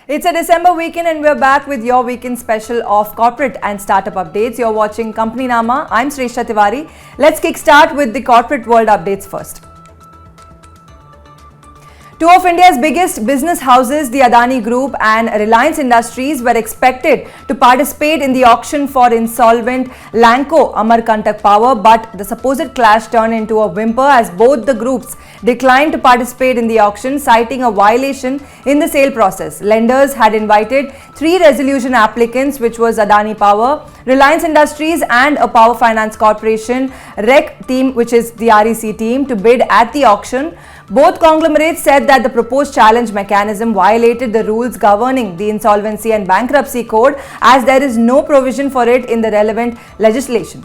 It's a December weekend and we're back with your weekend special of corporate and startup updates. You're watching Companynama. I'm Shrestha Tiwari. Let's kickstart with the corporate world updates first. Two of India's biggest business houses, the Adani Group and Reliance Industries, were expected to participate in the auction for insolvent Lanco Amarkantak Power, but the supposed clash turned into a whimper as both the groups declined to participate in the auction, citing a violation in the sale process. Lenders had invited three resolution applicants, which was Adani Power, Reliance Industries and a Power Finance Corporation REC team, which is the REC team, to bid at the auction. Both conglomerates said that the proposed challenge mechanism violated the rules governing the Insolvency and Bankruptcy Code, as there is no provision for it in the relevant legislation.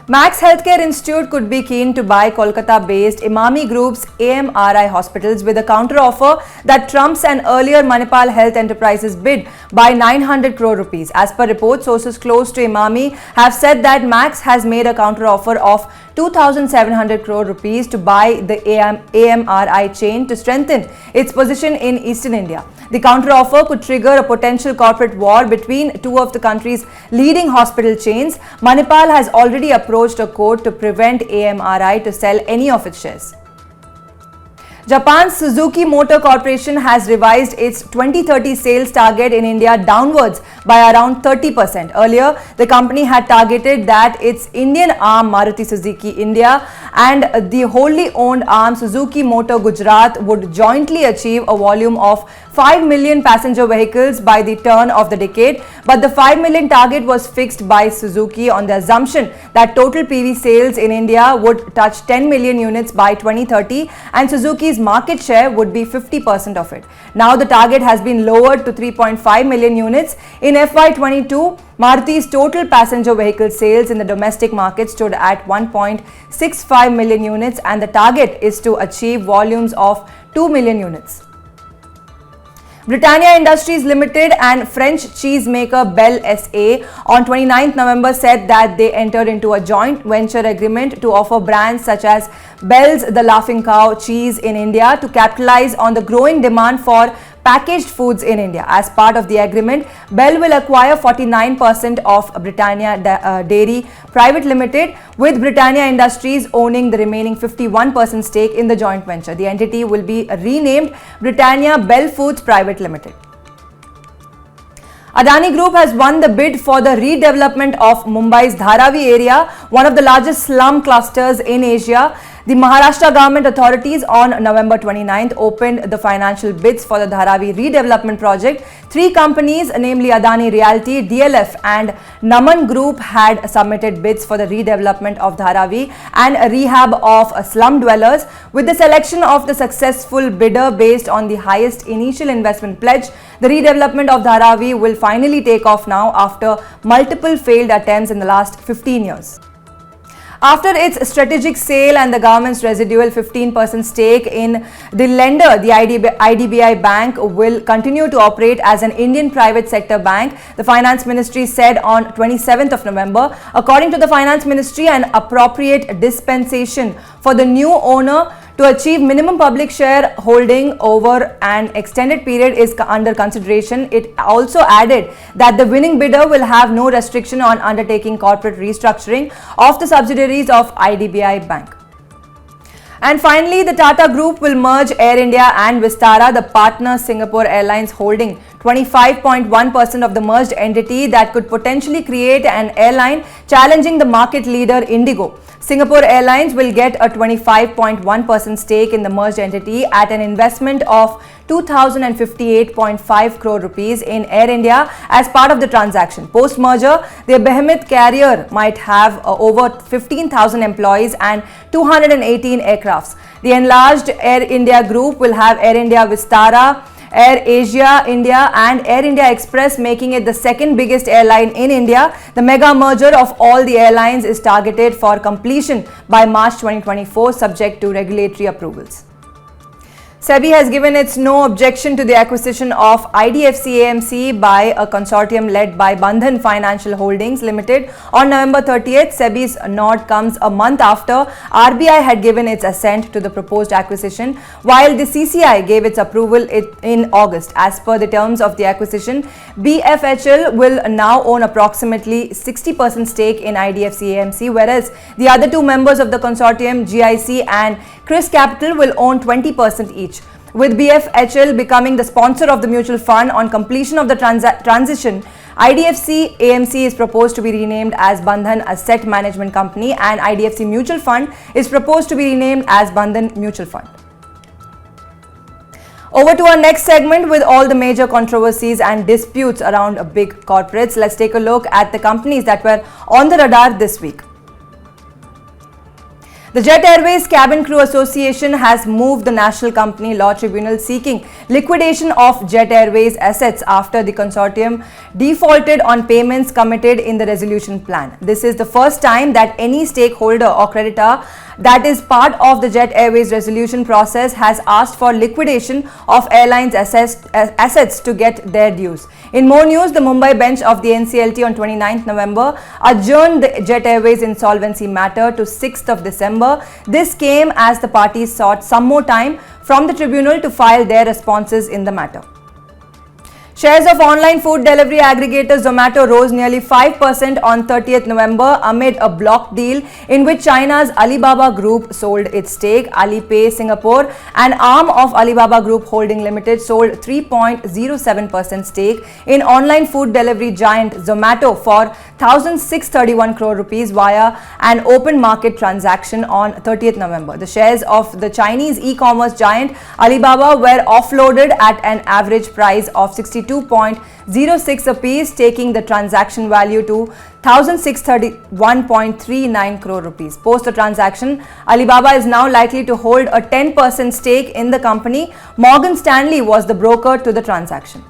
Max Healthcare Institute could be keen to buy Kolkata-based Imami Group's AMRI hospitals with a counter-offer that trumps an earlier Manipal Health Enterprises bid by 900 crore rupees. As per reports, sources close to Imami have said that Max has made a counter-offer of 2,700 crore rupees to buy the AMRI chain to strengthen its position in Eastern India. The counter-offer could trigger a potential corporate war between two of the country's leading hospital chains. Manipal has already approached a court to prevent AMRI to sell any of its shares. Japan's Suzuki Motor Corporation has revised its 2030 sales target in India downwards by around 30%. Earlier, the company had targeted that its Indian arm Maruti Suzuki India and the wholly owned arm Suzuki Motor Gujarat would jointly achieve a volume of 5 million passenger vehicles by the turn of the decade, but the 5 million target was fixed by Suzuki on the assumption that total PV sales in India would touch 10 million units by 2030 and Suzuki's market share would be 50% of it. Now the target has been lowered to 3.5 million units. In FY22, Maruti's total passenger vehicle sales in the domestic market stood at 1.65 million units and the target is to achieve volumes of 2 million units. Britannia Industries Limited and French cheese maker Bel SA on 29th November said that they entered into a joint venture agreement to offer brands such as Bell's The Laughing Cow cheese in India to capitalize on the growing demand for packaged foods in India. As part of the agreement, Bell will acquire 49% of Britannia Dairy Private Limited, with Britannia Industries owning the remaining 51% stake in the joint venture. The entity will be renamed Britannia Bell Foods Private Limited. Adani Group has won the bid for the redevelopment of Mumbai's Dharavi area, one of the largest slum clusters in Asia. The Maharashtra government authorities on November 29th opened the financial bids for the Dharavi redevelopment project. Three companies, namely Adani Realty, DLF and Naman Group, had submitted bids for the redevelopment of Dharavi and rehab of slum dwellers. With the selection of the successful bidder based on the highest initial investment pledge, the redevelopment of Dharavi will finally take off now after multiple failed attempts in the last 15 years. After its strategic sale and the government's residual 15% stake in the lender, the IDBI Bank will continue to operate as an Indian private sector bank, the Finance Ministry said on 27th of November. According to the Finance Ministry, an appropriate dispensation for the new owner to achieve minimum public share holding over an extended period is under consideration. It also added that the winning bidder will have no restriction on undertaking corporate restructuring of the subsidiaries of IDBI Bank. And finally, the Tata Group will merge Air India and Vistara, the partner Singapore Airlines holding 25.1% of the merged entity that could potentially create an airline challenging the market leader Indigo. Singapore Airlines will get a 25.1% stake in the merged entity at an investment of 2,058.5 crore rupees in Air India as part of the transaction. Post-merger, the behemoth carrier might have over 15,000 employees and 218 aircrafts. The enlarged Air India group will have Air India Vistara, Air Asia India and Air India Express, making it the second biggest airline in India. The mega merger of all the airlines is targeted for completion by March 2024, subject to regulatory approvals. SEBI has given its no objection to the acquisition of IDFC AMC by a consortium led by Bandhan Financial Holdings Limited on November 30th. SEBI's nod comes a month after RBI had given its assent to the proposed acquisition, while the CCI gave its approval in August. As per the terms of the acquisition, BFHL will now own approximately 60% stake in IDFC AMC, whereas the other two members of the consortium, GIC and Chris Capital, will own 20% each. With BFHL becoming the sponsor of the mutual fund on completion of the transition, IDFC AMC is proposed to be renamed as Bandhan Asset Management Company and IDFC Mutual Fund is proposed to be renamed as Bandhan Mutual Fund. Over to our next segment with all the major controversies and disputes around big corporates. Let's take a look at the companies that were on the radar this week. The Jet Airways Cabin Crew Association has moved the National Company Law Tribunal seeking liquidation of Jet Airways assets after the consortium defaulted on payments committed in the resolution plan. This is the first time that any stakeholder or creditor that is part of the Jet Airways resolution process has asked for liquidation of airlines' assets to get their dues. In more news, the Mumbai bench of the NCLT on 29th November adjourned the Jet Airways insolvency matter to 6th of December. This came as the parties sought some more time from the tribunal to file their responses in the matter. Shares of online food delivery aggregator Zomato rose nearly 5% on 30th November amid a block deal in which China's Alibaba Group sold its stake. Alipay Singapore, an arm of Alibaba Group Holding Limited, sold 3.07% stake in online food delivery giant Zomato for 1,631 crore rupees via an open market transaction on 30th November. The shares of the Chinese e-commerce giant Alibaba were offloaded at an average price of 62.06 apiece, taking the transaction value to 1,631.39 crore rupees. Post the transaction, Alibaba is now likely to hold a 10% stake in the company. Morgan Stanley was the broker to the transaction.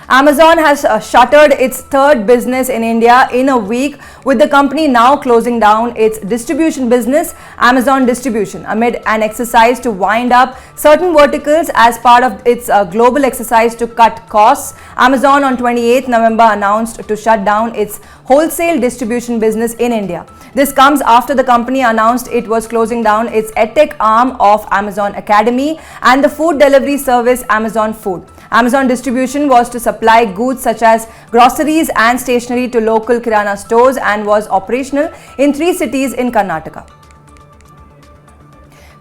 Amazon has shuttered its third business in India in a week, with the company now closing down its distribution business, Amazon Distribution, amid an exercise to wind up certain verticals as part of its global exercise to cut costs. Amazon on 28th November announced to shut down its wholesale distribution business in India. This comes after the company announced it was closing down its edtech arm of Amazon Academy and the food delivery service Amazon Food. Amazon Distribution was to supply goods such as groceries and stationery to local kirana stores and was operational in 3 cities in Karnataka.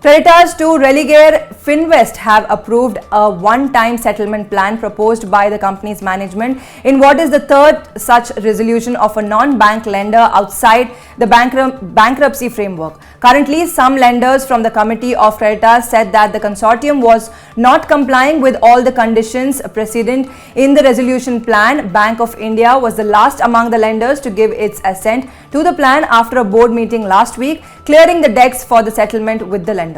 Creditors to relegate Finvest have approved a one-time settlement plan proposed by the company's management in what is the third such resolution of a non-bank lender outside the bankruptcy framework. Currently, some lenders from the Committee of Creditors said that the consortium was not complying with all the conditions precedent in the resolution plan. Bank of India was the last among the lenders to give its assent to the plan after a board meeting last week, clearing the decks for the settlement with the lenders.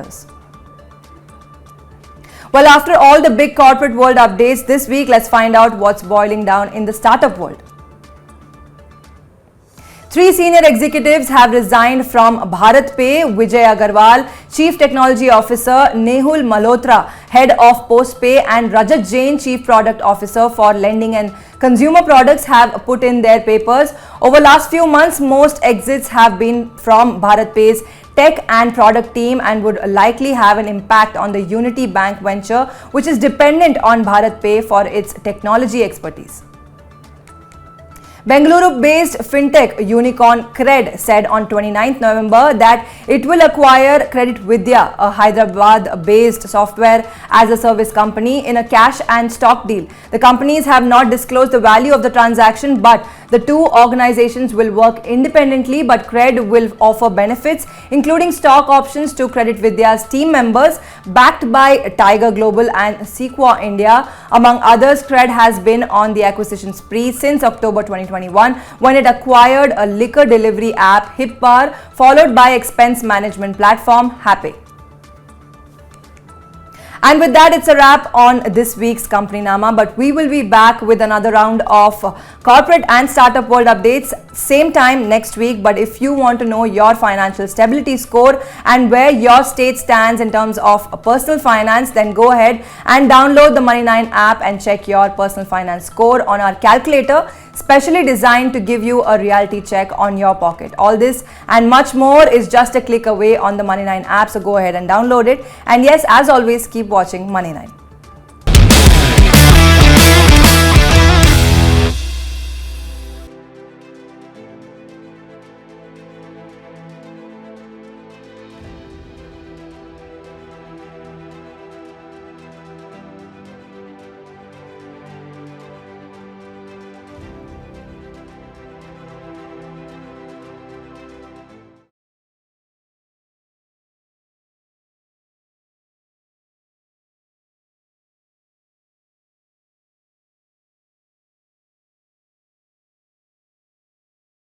Well, after all the big corporate world updates this week, let's find out what's boiling down in the startup world. 3 senior executives have resigned from Bharatpay: Vijay Agarwal, Chief Technology Officer; Nehul Malhotra, Head of Postpay; and Rajat Jain, Chief Product Officer for Lending and Consumer Products, have put in their papers. Over last few months, most exits have been from Bharatpay's tech and product team and would likely have an impact on the Unity Bank venture, which is dependent on Bharatpay for its technology expertise. Bengaluru-based fintech unicorn Cred said on 29th November that it will acquire Credit Vidya, a Hyderabad-based software-as-a-service company, in a cash and stock deal. The companies have not disclosed the value of the transaction, but the two organizations will work independently, but Cred will offer benefits, including stock options to Credit Vidya's team members, backed by Tiger Global and Sequoia India. Among others, Cred has been on the acquisition spree since October 2021, when it acquired a liquor delivery app, HipBar, followed by expense management platform, Happy. And with that, it's a wrap on this week's Companynama, but we will be back with another round of corporate and startup world updates same time next week. But if you want to know your financial stability score and where your state stands in terms of personal finance, then go ahead and download the Money9 app and check your personal finance score on our calculator, specially designed to give you a reality check on your pocket. All this and much more is just a click away on the Money9 app, so go ahead and download it. And yes, as always, keep watching Money9.